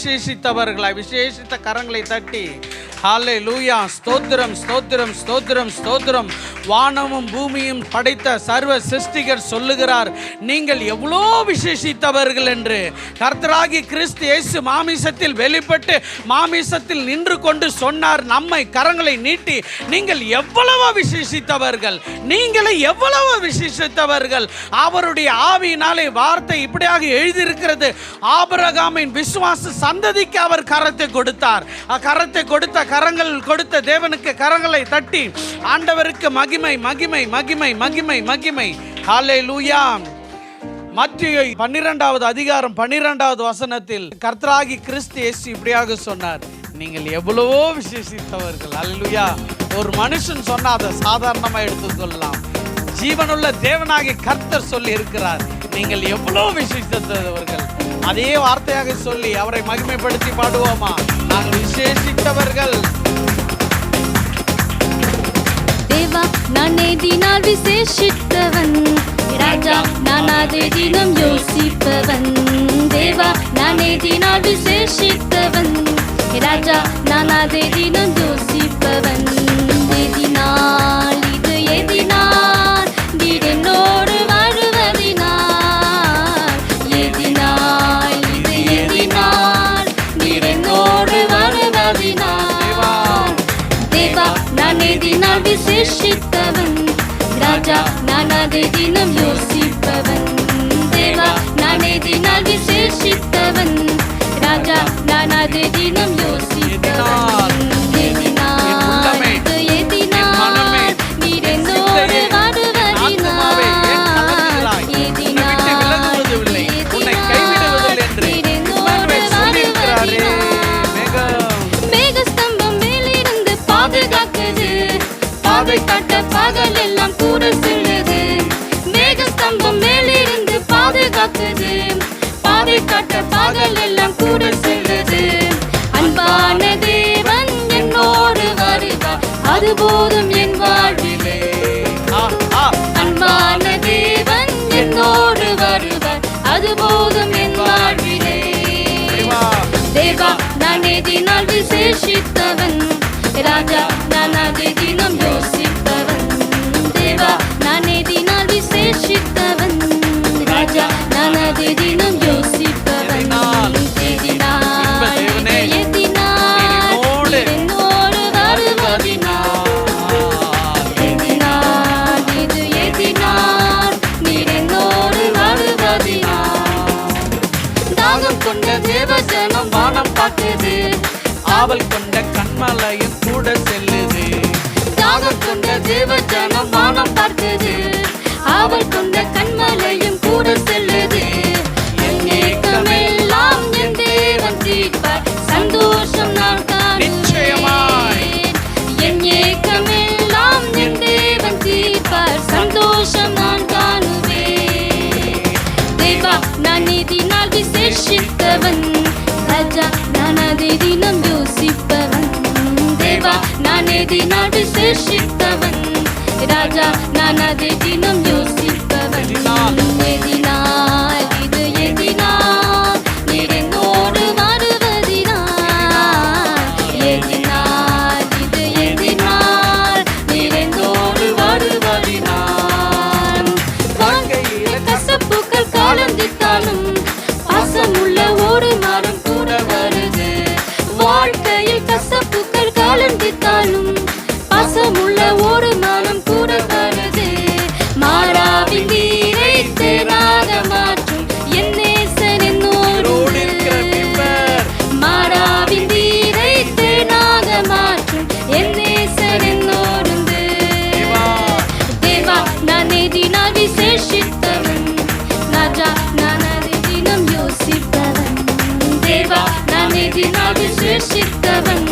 விசேஷித்தவர்களாய் விசேஷித்த கரங்களை தட்டி ஹல்லேலூயா, ஸ்தோத்திரம் ஸ்தோத்திரம் ஸ்தோத்திரம் ஸ்தோத்திரம். வானமும் பூமியும் படைத்த சர்வ சிருஷ்டிகர் சொல்லுகிறார், நீங்கள் எவ்வளோ விசேஷித்தவர்கள் என்று. கர்த்தராகி கிறிஸ்து இயேசு மாமிசத்தில் வெளிப்பட்டு மாமிசத்தில் நின்று கொண்டு சொன்னார், நம்மை கரங்களை நீட்டி, நீங்கள் எவ்வளவு விசேஷித்தவர்கள், நீங்களே எவ்வளவு விசேஷித்தவர்கள். அவருடைய ஆவியினாலே வார்த்தை இப்படியாக எழுதியிருக்கிறது, ஆபிரகாமின் விசுவாச சந்ததிக்கு அவர் கரத்தை கொடுத்தார். கரத்தை கொடுத்த கரங்கள் கொடுத்த தேவனுக்கு கரங்களை தட்டி ஆண்டவருக்கு மகிமை மகிமை மகிமை மகிமை மகிமை. ஹல்லேலூயா. மத்தேயு 12வது அதிகாரம் 12வது வசனத்தில் கர்த்தராகி கிறிஸ்து இயேசு இப்படியாக சொன்னார், நீங்கள் எவ்வளவோ விசேஷித்தவர்கள். ஹல்லேலூயா. ஒரு மனுஷன் சொன்னா அதை சாதாரணமாக எடுத்துக்கொள்ளலாம். ஜீவனுள்ள தேவனாகிய கர்த்தர் சொல்லி இருக்கிறார், நீங்கள் எவ்வளோ விசேஷித்தவர்கள். அதே வார்த்தையாக சொல்லி அவரை மகிமைப்படுத்தி பாடுவோமா? நாங்கள் விசேஷித்தவர்கள். தேவா, நானே தினால் விசேஷித்தவன், ராஜா நான் அதை தினம் யோசிப்பவன். தேவா, நானே தினால் விசேஷித்தவன், ராஜா நான் அதை தினம் யோசிப்பவன். எதினால் இது எதினால் நீர் என்னோடு வாழ்வதினால், எதினால் இது எதினால் நீர் என்னோடு வாழ்வதினால். தேவா, நான் எதினால் விசேஷித்தவன், ராஜா நான் அதை தினம் யோசிப்பவன். தேவா, நான் எதினால் விசேஷித்தவன், ராஜா நான் அதை தினம் யோசிப்பவன். எதினால் இது எதினால் நீர் என்னோடு வாழ்வதினால், எதினால் உன்னை கைவிடுவதில்லை என்று சொல்லியிருக்கிறாரே. மேகஸ்தம்பம் மேலிருந்து பாதுகாக்குது, பாதை காட்ட பகல் எல்லாம் கூட செல்லுது. மேகஸ்தம்பம் மேலிருந்து பாதுகாக்குது, பாதை காட்ட பகல் எல்லாம் கூட செல்லுது. அன்பான தேவன் என்னோடு வருவார், அது போதும் என் வாழ்விலே. அன்பான தேவன் என்னோடு வருவார், அது போதும் என் வாழ்விலே. தேவா, நான் எதினால் விசேஷித்தவன், ராஜா நான் அதை தினம் யோசிப்பவன். தேவா, நான் எதினால் விசேஷித்தவன், ராஜா நான் அதை தினம் யோசிப்பவன். எதினால் எதினால் என்னோடு வருவதினால், எதினால் இது எதினால் நீர் என்னோடு வருவதினால். தாகம் கொண்ட தேவஜனம் வானம் பார்க்குது, ஆவல் கொண்ட கண்மலையும் கூட செல்லுது. தாகம் கொண்ட தேவஜனம் வானம் பார்க்குது, ஆவல் கொண்ட கண்மலையும் கூட செல்லுது. என் ஏக்கமெல்லாம் என் தேவன் தீர்ப்பார், சந்தோஷம் நான் காணுவேன். என் ஏக்கமெல்லாம் என் தேவன் தீர்ப்பார், சந்தோஷம் நான் காணுவேன். தேவா, நான் எதினால் விசேஷித்தவன், ராஜா நான் அதை தினம் யோசிப்பவன். தேவா, நான் எதினால் விசேஷித்தவன், ராஜா நான் அதை தினம் யோசிப்பவன். எதினால் இது எதினால் நீர் என்னோடு வருவதினால், எதினால் இது எதினால் நீர் என்னோடு வருவதினால். வாழ்க்கையில கசப்புகள் காலந்தித்தாலும் பாசமுள்ள ஒரு மரம் கூட வருது. வாழ்க்கையில் கசப்புகள் காலந்தித்தாலும் பாசமுள்ள ஒரு மரம் கூட வருது. மாறாவின் நீரை தேனாக மாற்றும் என் நேசன் என்னோடு. மாறாவின் நீரை தேனாக மாற்றும் என் நேசன் என்னோடு. தேவா, நான் எதினால் விசேஷித்தவன், ராஜா நான் அதை தினம் யோசிப்பவன். தேவா, நான் எதினால் விசேஷித்தவன்,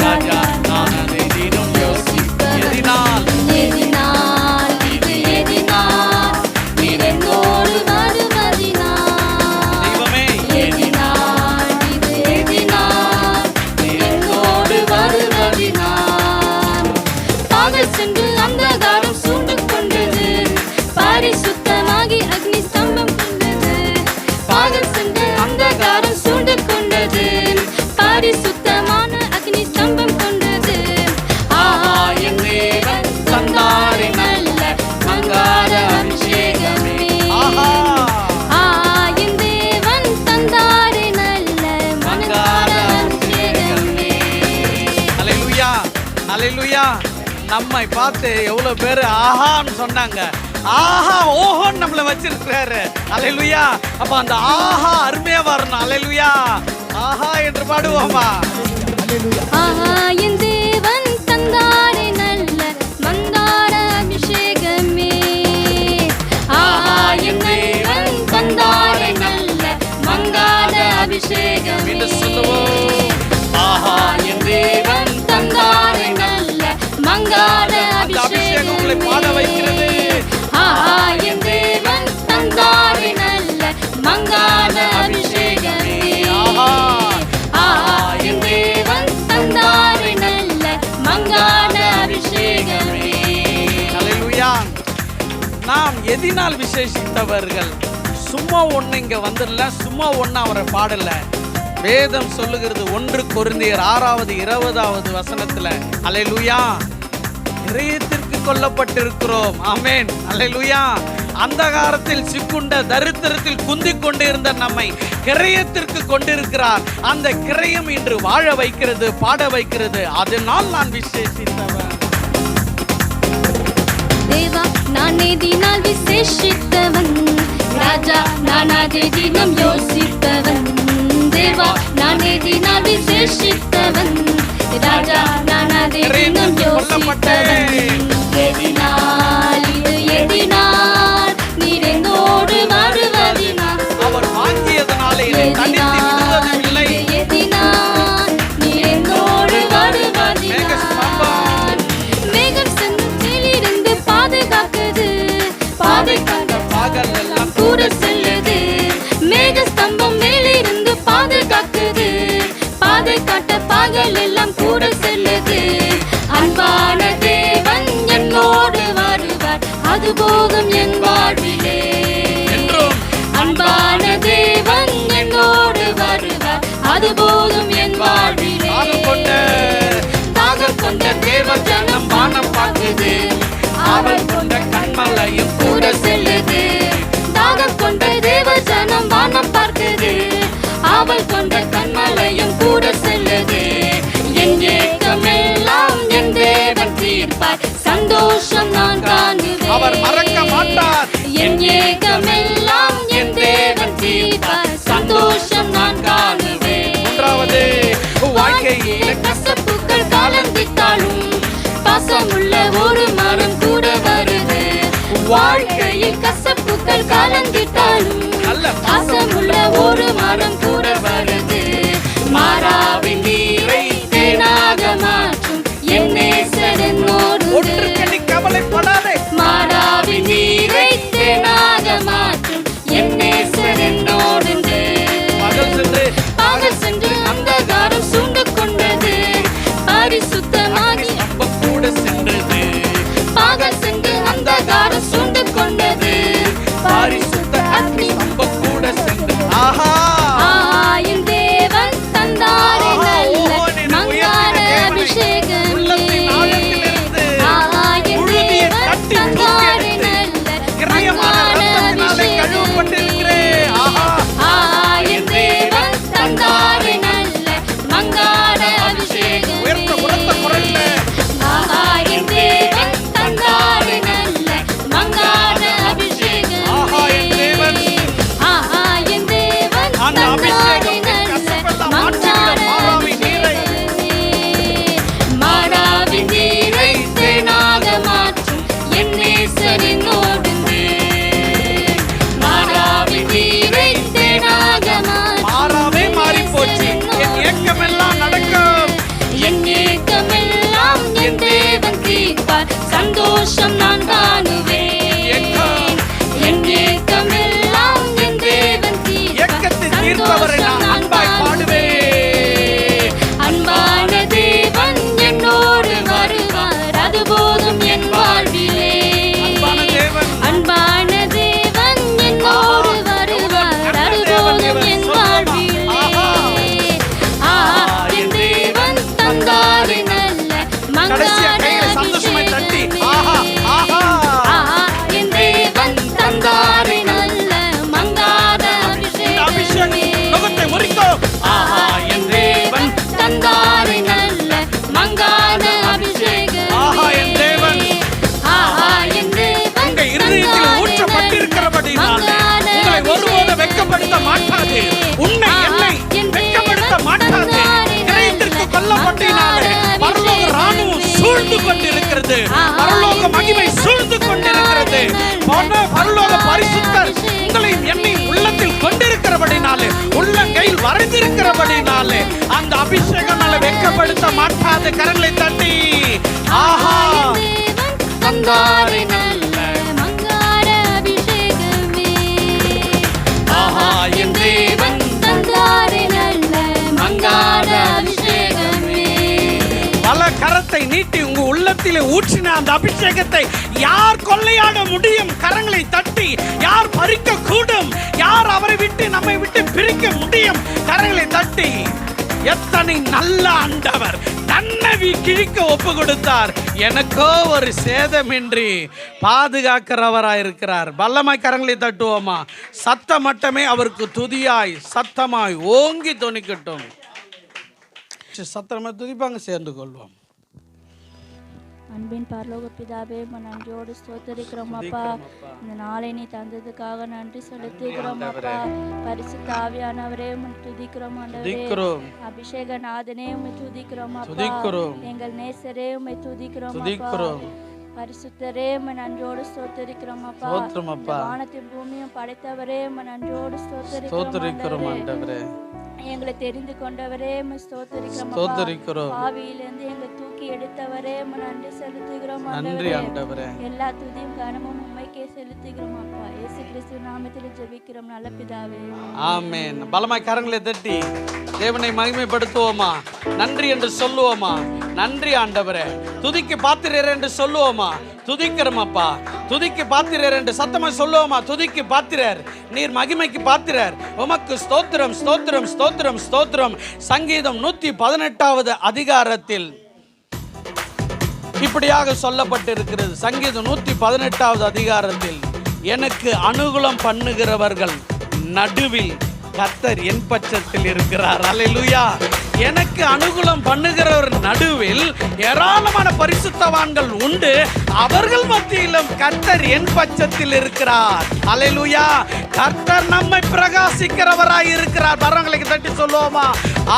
ராஜா நான் அதை தினம் யோசிப்பவன். நம்மை பார்த்து எவ்வளவு பேர் ஆஹான்னு சொன்னாங்க. ஆஹா ஓஹோன்னு நம்மள வச்சிருக்கிறாரு. அல்லேலூயா. அப்ப அந்த ஆஹா அருமையா வரணும். அல்லேலூயா. ஆஹா என்று பாடுவோமா? ஆஹா என் தேவன் தந்தாரே நல்ல மந்தார அபிஷேகமே. ஆஹா என் தேவன் தந்தாரே நல்ல மங்காத அபிஷேகமே. ஆஹா என் தேவன் தந்தாரே நல்ல மங்காத அபிஷேகம் உங்களை பாட வைக்கிறது. ஆஹா என் தேவன் தந்தாரே நல்ல மங்காத அபிஷேகமே. ஆஹா என் தேவன் தந்தாரே நல்ல மங்காத அபிஷேகமே. அல்லேலூயா. நாம் எதினால் விசேஷித்தவர்கள்? சும்மா ஒண்ணு இங்க வந்துடல, சும்மா ஒண்ணு அவரை பாடல. வேதம் சொல்லுகிறது 1 கொரிந்தியர் 6:20 வசனத்துல, அல்லேலூயா, கிரயத்திற்கு கொல்லப்பட்டிருக்கிறோம். ஆமென். அல்லேலூயா. அந்தகாரத்தில் சிக்குண்ட தரித்திரத்தில் குந்திக் கொண்டிருந்த நம்மை கிரயத்திற்கு கொண்டிருக்கிறார். அந்த கிரயம் இன்று வாழ வைக்கிறது, பாட வைக்கிறது. அதனால் நான் விசேஷித்தவன். தேவா நான் எதினால் விசேஷித்தவன், ராஜா நான் அதை தினம் யோசிப்பவன். தேவா நான் எதினால் விசேஷித்தவன், ராஜா நான் அதை தினம் யோசிப்பவன். எதினால் இது எதினால் நீர் என்னோடு வருவதினால், அவர் வாங்கியதனாலே என்னை தனித்து விடுவதில்லை. எதினால் நீர் என்னோடு வருவதினால், மேகம் சென்றிலிருந்து பாதுகாக்குது, பாதுகாக்க பகல் எல்லாம் கூட செல்லுது. மேக ஸ்தம்பம் மேலிருந்து பாதுகாக்குது, பாதுகாட்ட பகல் எல்லாம் கூட செல்லுது. அன்பான தேவன் என்னோடு வருவார், அது போகும் என் வாழ்விலே. அன்பான தேவன் என்னோடு வருவார், அது போகும் என் வாழ்விலே. தாகம் கொண்ட தேவ ஜனம் வானம் பார்க்குது, அவள் கொண்ட கண்மலையும் கூட செல்லுது. தாகம் கொண்ட தேவ ஜனம் வானம் பார்க்குது, அவள் கொண்ட கண்மலையும் கூட செல்லுது. என் ஏக்கமெல்லாம் என் தேவன் தீர்ப்பார், சந்தோஷம் நான் காணுவேன். அவர் மறக்க மாட்டார். என் ஏக்கமெல்லாம் என் தேவன் தீர்ப்பார், சந்தோஷம் நான் காணுவேன். மூன்றாவது, வாழ்க்கையிலே கசப்புக்கள் காலந்திட்டாலும் பாசமுள்ள ஒரு மரம் கூட வருது. வாழ்க்கையில் கசப்புக்கள் கலந்திட்டாலும் பாசமுள்ள ஒரு மரம் கூட வருது. மாறாவின் நீரை தேனாக மாற்றும் என் நேசர் என்னோடு. ஒன்றுக்கு கவலைப்படாதே. மாறாவின் நீரை தேனாக மாற்றும் என் நேசர் என்னோடு. பகல் சென்று அந்தகாரம் சூழ்ந்து கொண்டது, பரிசுத்தமாகி கூட சென்றது. பகல் சென்று அந்தகாரம் சூழ்ந்து கொண்டது, பரிசுத்த அக்னி கூட சென்றது. ஆஹா என் தேவன் கொண்டிருக்கிறது. பரலோக மகிமை சூழ்ந்து கொண்டிருக்கிறது. பரலோக பரிசுத்தர் உங்களையும் என்னையும் உள்ளத்தில் கொண்டிருக்கிறபடினாலே, உள்ளங்கையில் வரைந்திருக்கிறபடினாலே அந்த அபிஷேகனால வெட்கப்படுத்த மாட்டாது. கரங்களை தட்டி ஆஹா தந்தாரே நல்ல மங்கார அபிஷேகமே, ஆஹா என் தேவன் தந்தாரே நல்ல மங்கார அபிஷேகமே. பல கரத்தை நீட்டி உங்க உள்ளத்திலே ஊற்றின அந்த அபிஷேகத்தை யார் கொள்ளையாட முடியும்? கரங்களை தட்டி யார் பறிக்க கூடும்? யார் அவரை விட்டு நம்மை விட்டு பிரிக்க முடியும்? கரங்களை தட்டி எத்தனை நல்ல ஆண்டவர் தன்னை கிழிக்க ஒப்பு கொடுத்தார். எனக்கோ ஒரு சேதமின்றி பாதுகாக்கிறவராயிருக்கிறார். பல்லமாய் கரங்களை தட்டுவோமா? சத்த மட்டமே அவருக்கு துதியாய் சத்தமாய் ஓங்கி தொனிக்கட்டும். சத்தமா துதிப்பாங்க, சேர்ந்து கொள்வோம். அன்பின் பரலோக பிதாவே, நன்றியோடு ஸ்தோத்திரிக்கிறோம் அப்பா. இந்த நாளை நீ தந்ததுக்காக நன்றி செலுத்துகிறோம் அப்பா. பரிசுத்த ஆவியானவரே துதிக்கிறோம் ஆண்டவரே. அபிஷேக நாதனே உம்மை துதிக்கிறோம் அப்பா. எங்கள் நேசரே உம்மை துதிக்கிறோம் அப்பா. பரிசுத்தரே உம்மை நன்றியோடு ஸ்தோத்திரிக்கிறோம் அப்பா. வானத்தையும் பூமியும் படைத்தவரே உம்மை நன்றியோடு ஸ்தோத்திரிக்கிறோம் ஆண்டவரே. எங்களை தெரிந்து கொண்டவரே ஸ்தோத்திரிக்கிறோம். பாவியிலிருந்து எங்களை தூக்கி எடுத்தவரே நன்றி செலுத்துகிறோம் ஆண்டவரே. எல்லா துதியும் கனமும் உம்மைக்கே செலுத்துகிறோம் அப்பா. இயேசு கிறிஸ்து நாமத்தில் ஜெபிக்கிறோம் நல்ல பிதாவே, ஆமென். பலமாய் கரங்களை தட்டி தேவனை மகிமைப்படுத்துவோமா? நன்றி என்று சொல்லுவோமா? நன்றி ஆண்டவரே. துதிக்கு பாத்திரர் என்று சொல்லுவோமா? துதிக்கிறோம் அப்பா. துதிக்கு பாத்திரர் என்று சத்தமா சொல்லுவோமா? துதிக்கு பாத்திரர், நீர் மகிமைக்கு பாத்திரர். உமக்கு ஸ்தோத்திரம் ஸ்தோத்திரம் ஸ்தோத்திரம் ஸ்தோத்திரம். சங்கீதம் 118வது அதிகாரத்தில் இப்படியாக சொல்லப்பட்டிருக்கிறது. சங்கீதம் 118வது அதிகாரத்தில், எனக்கு அனுகூலம் பண்ணுகிறவர்கள் நடுவில் கர்த்தர் என் பட்சத்தில் இருக்கிறார். அல்லேலூயா. எனக்கு அனுகூலம் பண்ணுகிறவர் நடுவில் ஏராளமான பரிசுத்தவான்கள் உண்டு. அவர்கள் மத்தியிலும் கர்த்தர் என் பட்சத்தில் இருக்கிறார். அல்லேலூயா. கர்த்தர் நம்மை பிரகாசிக்கிறவராய் இருக்கிறார். வரவங்களுக்கு தட்டி சொல்லுவோமா?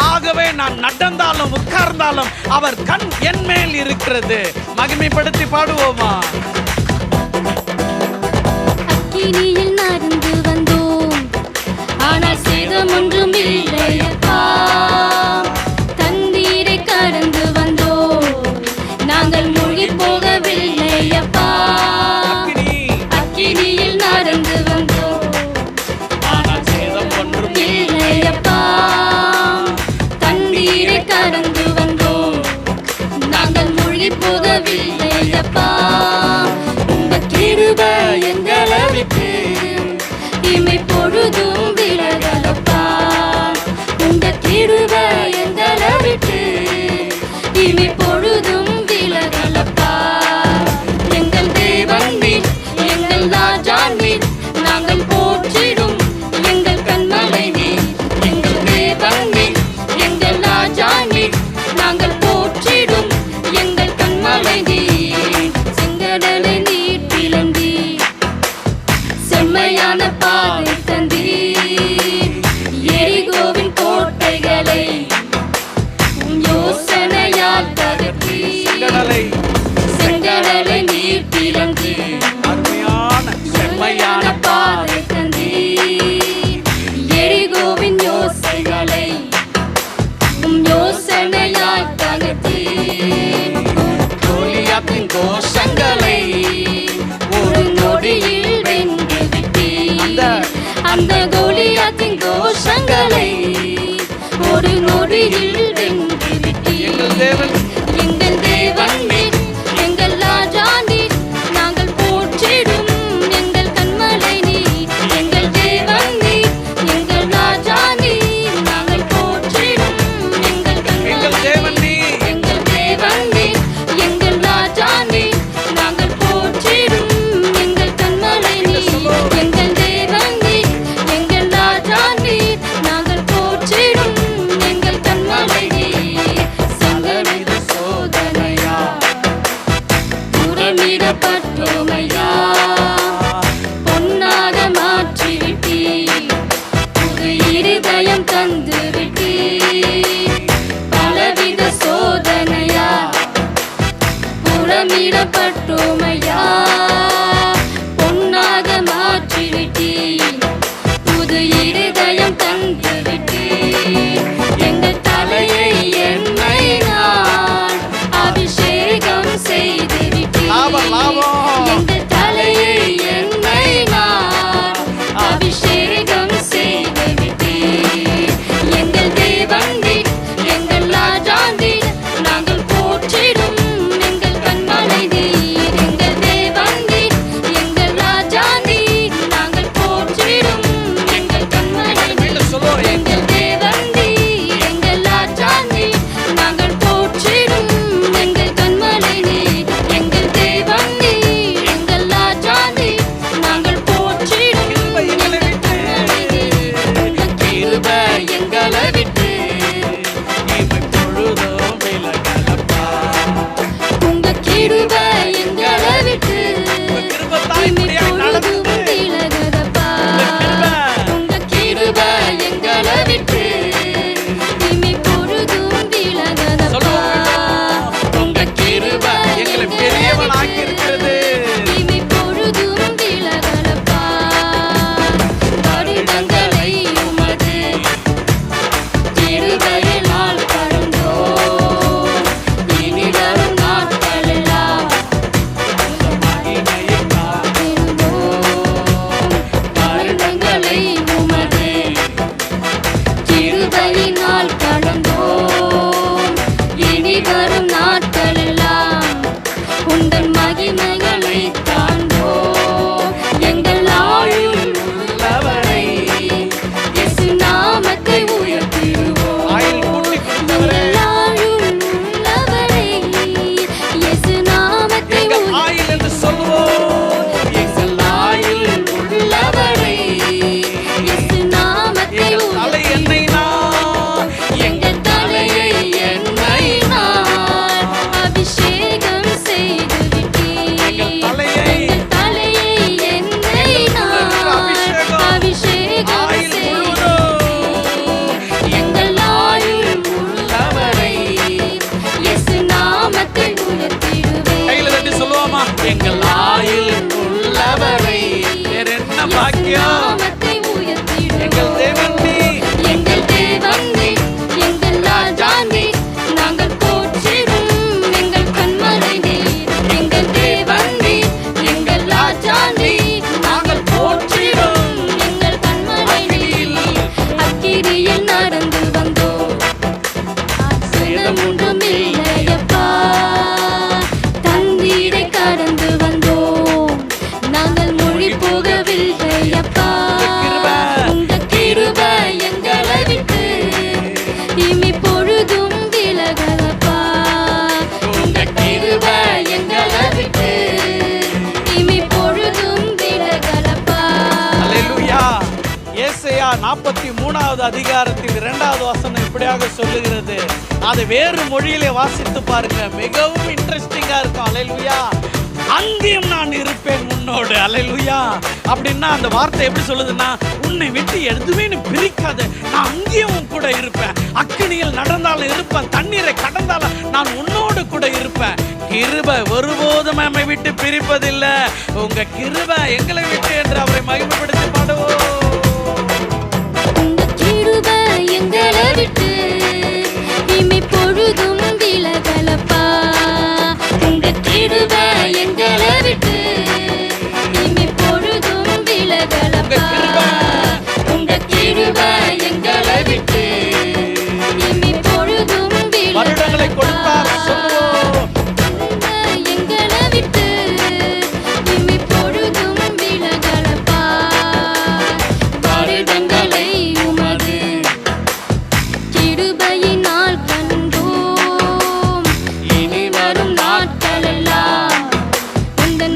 ஆகவே நான் நடந்தாலும் உட்கார்ந்தாலும் அவர் கண் என் மேல் இருக்கிறது. மகிமைப்படுத்தி பாடுவோமா? அக்கினியில் நடந்து வந்தோம், ஆனால் சேதம் ஒன்றும் இல்லையப்பா. தண்ணீரை கடந்து வந்தோம், நாங்கள் மூழ்கி போகவில்லையப்பா. அக்கினியில் நடந்து வந்தோம், ஆனால் சேதம் ஒன்றும் இல்லையப்பா. தண்ணீரை கடந்து வந்தோம், நாங்கள் மூழ்கி போகவில்லையப்பா. உங்க கிருபை எங்களை விட்டு இமை பொழுதும் விலகலப்பா. உங்க கிருபை எங்களை விட்டு இமை பொழுதும் விலகலப்பா. எங்கள் தேவன் நீர், எங்கள் ராஜா நீர், நாங்கள் போற்றிடும் எங்கள் கண்மலை நீர். எங்கள் தேவன் நீர், எங்கள் ராஜா நீர், நாங்கள் போற்றிடும் எங்கள் கண்மலை நீர். செங்கடலை நீர் பிளந்தீர், செம்மையான பாதை தந்தீர். எரிகோவின் கோட்டைகளை யோசனையால் தகர்த்தீர். செங்கடலை நீர் பிளந்தீர், செம்மையான பாதை தந்தீர். எரிகோவின் யோசனைகளை யோசனையால் தகர்த்தீர். கோலியாத்தின் கோஷங்களை ஒரு நொடியில் வென்று விட்டீர். அந்த கோலியாத்தின் கோஷங்களை ஒரு நொடியில் வென்று விட்டீர். எங்கள் தேவன் நீர், எங்கள் ராஜா நீர், நாங்கள் போற்றிடும் எங்கள் கண்மலை நீர். எங்கள் தேவன் நீர், எங்கள் ராஜா நீர், நாங்கள் போற்றிடும் எங்கள் கண்மலை நீர். எங்கள் தேவன் நீர், எங்கள் ராஜா நீர், நாங்கள் போற்றிடும் எங்கள் கண்மலை நீர். எங்கள் தேவன் நீர், எங்கள் ராஜா நீர், நாங்கள் போற்றிடும் எங்கள் கண்மலை நீர். சகலவித சோதனையா புறமிடப்பட்டோமையா, பொன்னாக மாற்றிவிட்டீர். புது இருதயம் தந்து விட்டீர். பலவித சோதனையா புறமிட லாபம். எங்கள் தலையை எண்ணெயினால் அபிஷேகம் செய்து விட்டீர். எங்கள் தேவன் நீர், எங்கள் ராஜா நீர், நாங்கள் போற்றிடும் எங்கள் கண்மலை நீர். எங்கள் தேவன் நீர், எங்கள் ராஜா நீர், நாங்கள் போற்றிடும் எங்கள் கண்மலை நீர். சொல்லுவோம். எங்கள் தேவன் நீர், எங்கள் ராஜா நீர், நாங்கள் போற்றிடும் எங்கள் கண்மலை நீர். எங்கள் தேவன் நீர், எங்கள் ராஜா நீர், நாங்கள் போற்றிடும் கிருபை எங்களை விட்டு, கிருபை எங்களை விட்டு இமை பொழுதும் விலகலப்பா. உங்க கிருபை எங்களை விட்டு உங்க கிருபை தான் இப்படியாய் நடக்குது. விலகுதப்பா. உங்க கிருபை எங்களை விட்டு இமை பொழுதும் விலகுதப்பா. சொல்லுவோம். உங்க கிருபை எங்களை பெரியவனாக்கி இருக்கிறது. இமை பொழுதும் விலகுதப்பா. வருடங்களை உமது கிருபையினால் கடந்தோம். இனி வரும் நாட்களெல்லாம் மகிமையை வருடங்களை உமது கிருபையினால் கடந்தோம். இனி வரும் நாட்களெல்லாம் உந்தன் மகிமைகளை காண்போம். எங்கள் ஆயுள் உள்ளவரை இயேசு நாமத்தை உயர்த்திடுவோம். ஆயுள் கூட்டி கொடுத்தவரே, எங்கள் ஆயுள் உள்ளவரை இயேசு நாமத்தை எங்கள் ஆயுள் என்று சொல்லுவோம். எங்கள் ஆயுள் உள்ளவரை இயேசு நாமத்தை எங்கள் தலை எண்ணெயினா, எங்கள் தலையை எண்ணெயினால் அபிஷேகம் செய்து விட்டீர். எங்கள் தலையை எங்கள் தலையை எண்ணெயினால் அபிஷேகம் ஆயுள் செய்து முழுவதும் எங்கள் ஆயுள் உள்ளவரை இயேசு நாமத்தை உயர்த்திடுவேன். கையில தட்டி சொல்லுவோமா? எங்கள் ஆயுள் உள்ளவரை வேற என்ன பாக்கியம்? நாமத்தை உயர்த்திடுவேன். எங்கள் தேவன் நீ, எங்கள் தேவன் நீர், எங்கள் ராஜா நீர், நாங்கள் போற்றிடும் எங்கள் கண்மலை நீர். எங்கள் தேவன் நீர், எங்கள் ராஜா நீர், நாங்கள் போற்றிடும் எங்கள் கண்மலை நீர். அக்கினியில் நடந்து வந்தோம், சேதம் ஒன்றும் இல்லையப்பா. தண்ணீரை கடந்து வந்தோம், நாங்கள் மொழி போகவில்லையப்பா. உங்க கிருபை எங்களை விட்டு இனி பொழுதும் விலகலப்பா. உங்க கிருபை எங்களை விட்டு இனி பொழுதும் விலகலப்பா. அல்லேலூயா. ஏசாயா 43வது அதிகாரத்தில் 2வது வசனம் இப்படியாக சொல்லுகிறது. அதை வேறு மொழியிலே வாசித்து பாருங்க, மிகவும் இன்ட்ரெஸ்டிங்கா இருக்கும். அல்லேலூயா. அங்கேயும் நான் இருப்பேன் உன்னோடு. அல்லேலூயா. அப்படின்னா அந்த வார்த்தை எப்படி சொல்லுதுன்னா, உன்னை விட்டு எதுவுமே நீ பிரிக்காத, நான் அங்கேயும் உன் கூட இருப்பேன். அக்கினியில் நடந்தாலும் இருப்பேன், தண்ணீரை கடந்தாலும் நான் உன்னோடு கூட இருப்பேன். கிருபை ஒருபோதும் நம்மை விட்டு பிரிப்பதில்லை. உங்க கிருபை எங்களை விட்டு என்று அவரை மகிமைப்படுத்தி பாடுவோம். உங்க கிருபை எங்களை விட்டு இனி பொழுதும் விலகலப்பா. உங்க கிருபை எங்களை விட்டு இனி பொழுதும் விலகலப்பா. உங்க கிருபை எங்களை விட்டு இனி பொழுதும் வருடங்களை கொடுத்தார் சொல்லுவோம். எங்களை விட்டு இனி பொழுதும் விலகலப்பா. வருடங்களை உமது கிருபையினால் கண்டோம். இனி வரும் நாட்களெல்லாம் உந்தன்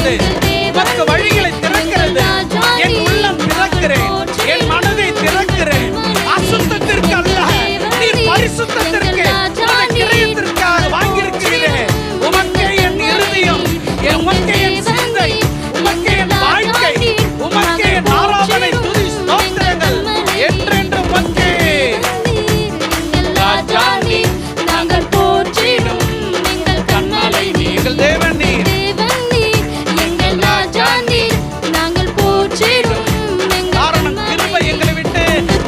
திறக்கிறது, உமக்கு வழிகளை திறக்கிறது. என் உள்ளம் திறக்கிறேன், என் மனதை திறக்கிறேன். அசுத்தத்திற்கு அல்ல, நீர் பரிசுத்தத்திற்கு, கிரயத்திற்காக வாங்கியிருக்கிறீரே. உமக்கே என் இருதயம், உமக்கே என் சிந்தை, உமக்கே என் வாழ்க்கை, உமக்கே என் ஆராதனை, துதி, ஸ்தோத்திரங்கள் என்றென்றும் உமக்கே. ராஜா நீர், நாங்கள் போற்றிடும் எங்கள் கண்மலை நீர், எங்கள் தேவன் நீர், எங்கள் ராஜா நீர், நாங்கள் போற்றிடும் காரணம் கிருபை எங்களை விட்டு,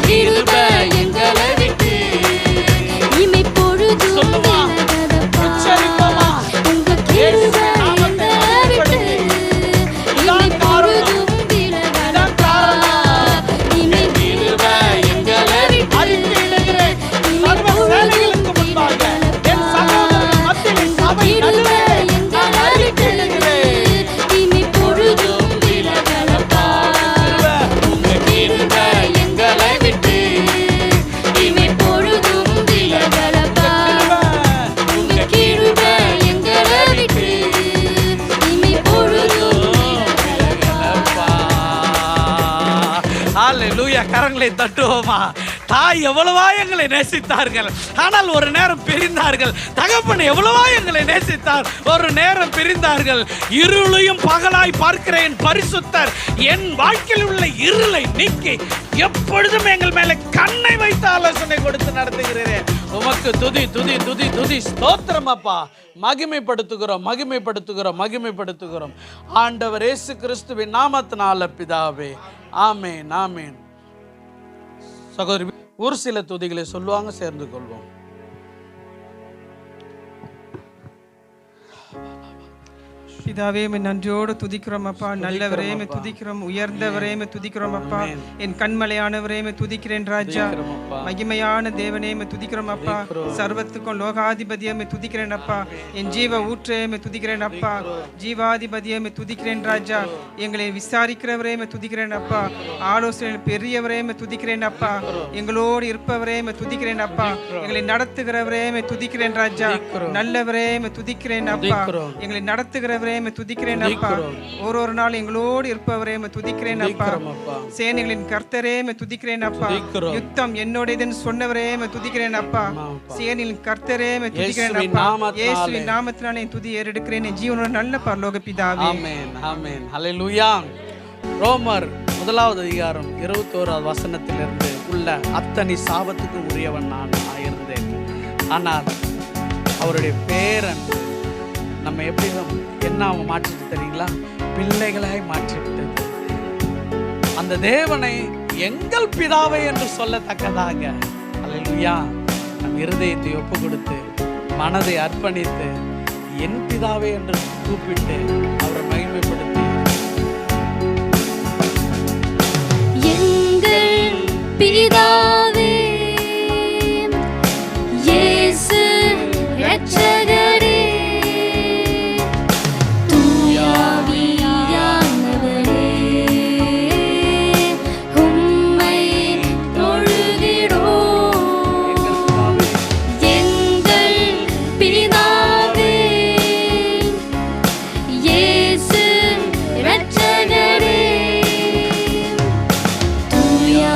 கிருபை எங்களை விட்டு இமை பொழுது சொல்லுமா, உச்சரிப்போமா, உங்க கிருபை எங்களை விட்டு இமை பொழுதும் விலகலப்பா. இமை கிருபை எங்களை விட்டு அறிக்கையிடுகிறேன் சர்வ சேனைகளுக்கு முன்பாக, என் சகோதரர் மத்தியில் சபை நடுவே நான் அறிக்கையிடுகிறேன். இமை பொழுதும் விலகலப்பா. உங்க கிருபை எங்களை விட்டு இமை பொழுதும் விலகலப்பா. உங்க கிருபை எங்களை விட்டு இமை பொழுதும் விலகலப்பா. ஹல்லேலூயா. கரங்களை தட்டுவோமா. தாய் எவ்வளவா எங்களை நேசித்தார்கள், ஆனால் ஒரு நேரம் பிரிந்தார்கள். தகப்பன் எவ்வளவா எங்களை நேசித்தார், ஒரு நேரம் பிரிந்தார்கள். இருளையும் பகலாய் பார்க்கிறேன் பரிசுத்தர், என் வாழ்க்கையில் உள்ள இருளை நீக்கி எப்பொழுதும் எங்கள் மேலே கண்ணை வைத்து ஆலோசனை கொடுத்து நடத்துகிறேன். உமக்கு துதி துதி துதி துதி ஸ்தோத்திரம் அப்பா. மகிமைப்படுத்துகிறோம் மகிமைப்படுத்துகிறோம் மகிமைப்படுத்துகிறோம். ஆண்டவர் இயேசு கிறிஸ்துவின் நாமத்தினால பிதாவே, ஆமென் ஆமென். சகோதரி ஒரு சில துதிகளை சொல்லுவாங்க, சேர்ந்து கொள்வோம். பிதாவே நன்றியோடு துதிக்கிறோம் அப்பா. நல்லவரே துதிக்கிறோம், உயர்ந்தவரே துதிக்கிறோம் அப்பா. என் கண்மலையானவரே துதிக்கிறேன் ராஜா. மகிமையான தேவனே துதிக்கிறோம் அப்பா. சர்வத்துக்கும் லோகாதிபதியே துதிக்கிறேன் அப்பா. என் ஜீவ ஊற்றே துதிக்கிறேன் அப்பா. ஜீவாதிபதியே துதிக்கிறேன் ராஜா. எங்களை விசாரிக்கிறவரே துதிக்கிறேன் அப்பா. ஆலோசனை பெரியவரே துதிக்கிறேன் அப்பா. எங்களோடு இருப்பவரே துதிக்கிறேன் அப்பா. எங்களை நடத்துகிறவரே துதிக்கிறேன் ராஜா. நல்லவரே துதிக்கிறேன் அப்பா. எங்களை நடத்துகிறவரே துதிக்கிறேன் அப்பா. ஒரு நாள் எங்களோடு இருப்பவரே துதிக்கிறேன் அப்பா. சேனைகளின் கர்த்தரே துதிக்கிறேன் அப்பா. யுத்தம் என்னோடதுன்னு சொன்னவரே துதிக்கிறேன் அப்பா. சேனைகளின் கர்த்தரே துதிக்கிறேன் அப்பா. இயேசுவின் நாமத்தினாலே துதி ஏறெடுக்கிறேன் என் ஜீவனோட நல்ல பரலோக பிதாவே. ஆமென் ஆமென் ஹல்லேலூயா. ரோமர் 1வது அதிகாரம் 21வது வசனத்திலிருந்து உள்ள அத்தனை சாபத்துக்கு உரியவன் நான் இருந்தேன். ஆனால் அவருடைய பேரன்பு நம்ம எப்படி என்ன அவன் மாற்றிட்டு தெரியுங்களா, பிள்ளைகளாய் மாற்றிவிட்டது. அந்த தேவனை எங்கள் பிதாவை என்று சொல்லத்தக்கதாக அல்லேலூயா நம் இருதயத்தை ஒப்பு கொடுத்து மனதை அர்ப்பணித்து என் பிதாவே என்று கூப்பிட்டு அவரை மகிமைப்படுத்தி எங்கள் பிதாவே இயேசு இரட்சகரே Tuya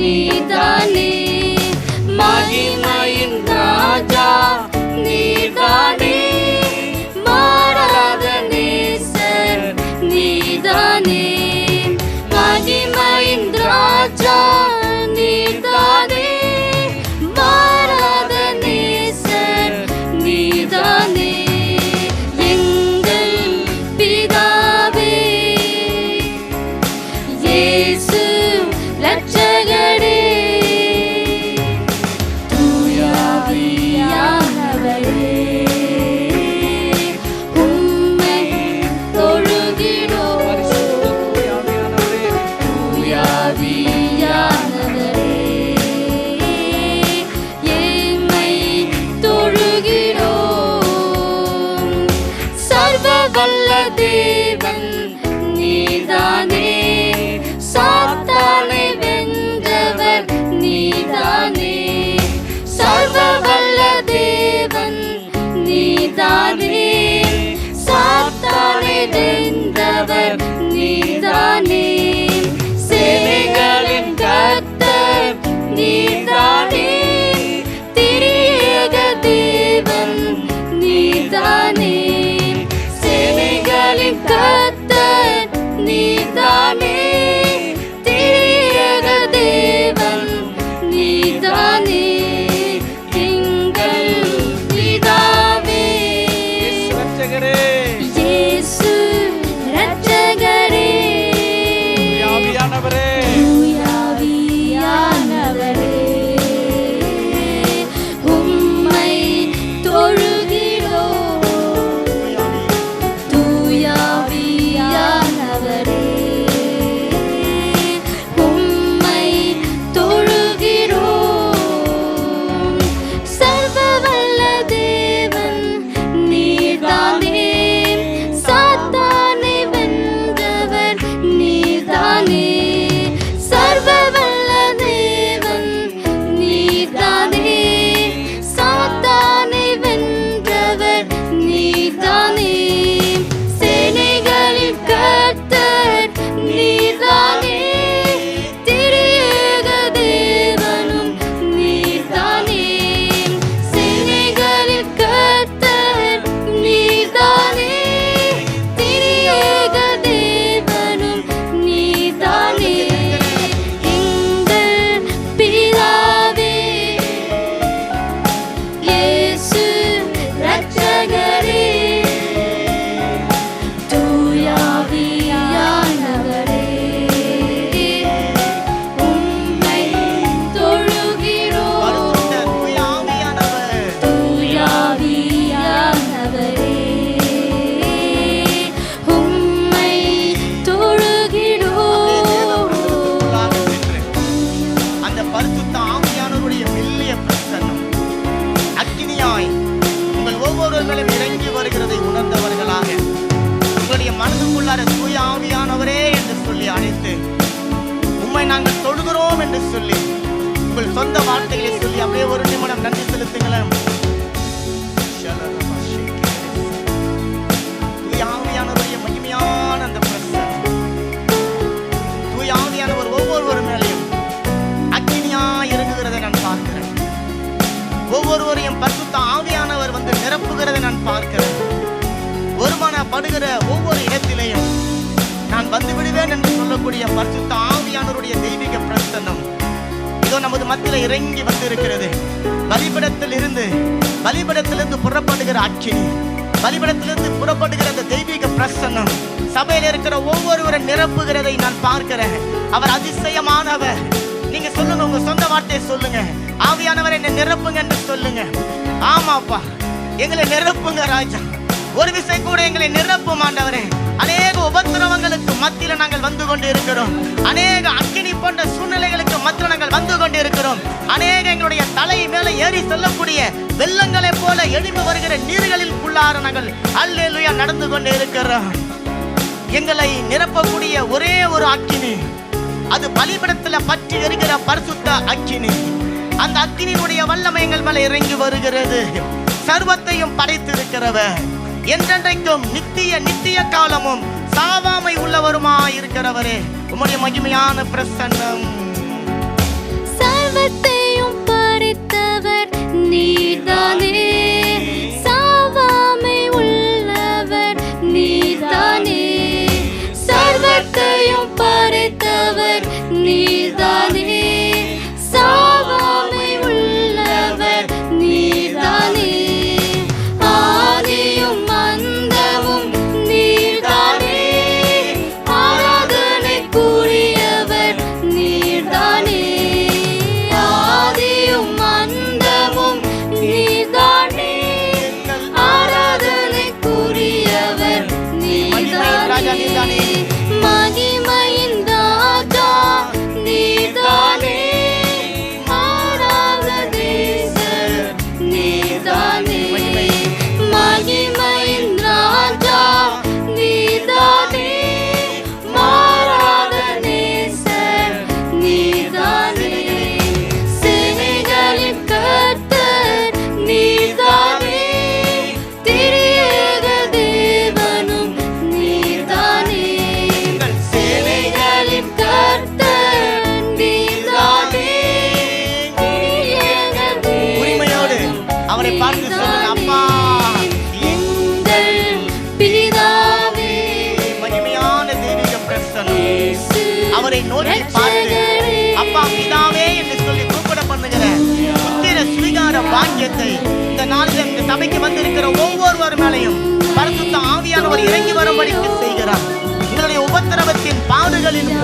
நீதானே, மகிமையின் ராஜா நீதானே, மாறாத நேசர் நீதானே, மகிமையின் ராஜா நீதானே, மாறாத நேசர் நீதானே. எங்கள் பிதாவே, இயேசு இரட்சகரே, தூயாவியானவரே, உம்மை தொழுகிறோம். தூயாவியானவரே, எம்மை தொழுகிறோம். சர்வ வல்ல தேவன் நீதானே, சாத்தானை வென்றவர் நீதானே, சர்வ வல்ல தேவன் நீதானே, சாத்தானை வென்றவர் நீதானே, சேனைகளின் கர்த்தர் நீதானே, திரியேக தேவன் நீதானே, சேனைகளின் கர்த்தர் நீதானே, திரியேக தேவன் நீதானே. எங்கள் பிதாவே, இயேசு இரட்சகரே, ஆவியானவரே, தூயாவியானவரே, உம்மை தொழுகிறோம். தூயாவியானவரே, உம்மை தொழுகிறோம். சர்வ வல்ல தேவன் நீதானே, சாத்தானை வென்றவர் நீதானே, சர்வ வல்ல தேவன் நீதானே, சாத்தானை வென்றவர் நீதானே, சேனைகளின் கர்த்தர் நீதானே, திரியேக தேவனும் நீதானே, சேனைகளின் கர்த்தர் நீதானே, திரியேக தேவனும் நீதானே. எங்கள் பிதாவே, இயேசு இரட்சகரே, தூயாவியானவரே, உம்மை தொழுகிறோம். தூயாவியானவரே, உம்மை தொழுகிறோம். அந்த பரிசுத்த ஆவியானவருடைய மெல்லிய பிரசன்னம் அக்கினியாய் உங்கள் ஒவ்வொருவர்களும் இறங்கி வருகிறதை உணர்ந்தவர்களாக உங்களுடைய மனதுக்குள்ளார தூய ஆவியானவரே என்று சொல்லி அழைத்து உம்மை நாங்கள் தொழுகிறோம் என்று சொல்லி உங்கள் சொந்த வார்த்தைகளை சொல்லி அப்படியே ஒரு நிமிடம் நன்றி செலுத்துங்களேன். தூய ஆவியானவருடைய மகிமையான அந்த பிரசன்னம், தூய ஆவியானவர் ஒவ்வொருவரும் மேலையும் அக்கினியா இறங்குகிறதை நான் பார்க்கிறேன். ஒவ்வொருவரையும் பரிசுத்த ஆவியானவர் வந்து நிரப்புகிறதை நான் பார்க்கிறேன். ஒருமனப்படுகிற ஒவ்வொரு இடத்திலேயும் நான் வந்து விடுவேன் என்று சொல்லக்கூடிய பரிசுத்த ஆவியானவருடைய தெய்வீக பிரசன்னம் இதோ நமது மத்தியில் இறங்கி வந்து இருக்கிறது. பலிபீடத்திலிருந்து புறப்படுகிற அக்கினி, பலிபீடத்திலிருந்து புறப்படுகிற அந்த தெய்வீக பிரசன்னம் சபையில் இருக்கிற ஒவ்வொருவரை நிரப்புகிறதை நான் பார்க்கிறேன். அவர் அதிசயமானவர். நீங்க சொல்லுங்க, உங்க சொந்த வார்த்தையை சொல்லுங்க. ஆவியானவர் என்னை நிரப்புங்க என்று சொல்லுங்க. ஆமாப்பா, எங்களை நிரப்புங்க ராஜா. ஒரு விசை கூட எங்களை நிரப்பும் ஆண்டவரே. அநேக உபத்திரவங்களுக்கு மத்தியில் நாங்கள் வந்து கொண்டு இருக்கிறோம். அநேக அக்கினி போன்ற சூழ்நிலைகளுக்கு மத்தியில் நாங்கள் வந்து கொண்டு இருக்கிறோம். அநேக எங்களுடைய தலை மேலே ஏறி செல்லக்கூடிய வெள்ளங்களை போல எழும்பி வருகிற நீர்களில் உள்ளார நாங்கள் அல்லேலூயா நடந்து கொண்டு இருக்கிறோம். எங்களை நிரப்பக்கூடிய ஒரே ஒரு அக்கினி, அது பலிபீடத்தில் பற்றி எரிகிற பரிசுத்த அக்கினி. அந்த அக்கினியினுடைய வல்லமை எங்கள் மேலே இறங்கி வருகிறது. சர்வத்தையும் படைத்திருக்கிறவர், என்றென்றைக்கும் நித்திய காலமும் சாவாமை உள்ளவருமாய் இருக்கிறவரே, உம்முடைய மகிமையான பிரசன்னம்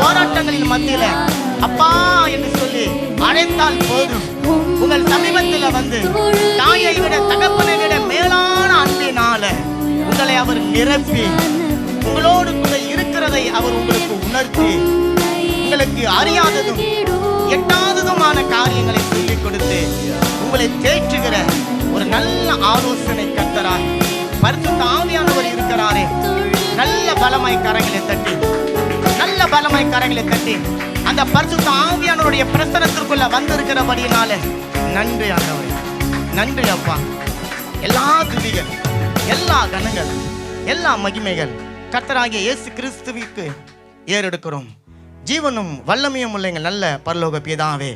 போராட்டங்களின் மத்தியில அப்பா என்று சொல்லி அழைத்தால் போதும். உங்கள் சமீபத்தில் வந்து தாயை விட தகப்பனை விட மேலான அன்பினால உங்களை அவர் நிரப்பி உங்களோடு கூட இருக்கிறதை அவர் உங்களுக்கு உணர்த்தி உங்களுக்கு அறியாததும் எட்டாததுமான காரியங்களை சொல்லிக் கொடுத்து உங்களை தேற்றுகிற ஒரு நல்ல ஆலோசனை கர்த்தராய் பரிசுத்த ஆவியானவர் இருக்கிறாரே. நல்ல பலமாய் கரங்களை தட்டி, நல்ல பலமாய் கரங்களை தட்டி அந்த பரிசுத்த ஆவியானவருடைய பிரசனத்திற்குள்ள வந்திருக்கிறபடியினால நன்றி ஆண்டவரே, நன்றி அப்பா. எல்லா துதிகள், எல்லா கணங்கள், எல்லா மகிமைகள் கர்த்தராகிய இயேசு கிறிஸ்துவுக்கு ஏறெடுக்கிறோம். ஜீவனும் வல்லமையும் உள்ள எங்கள் நல்ல பரலோக பிதாவே,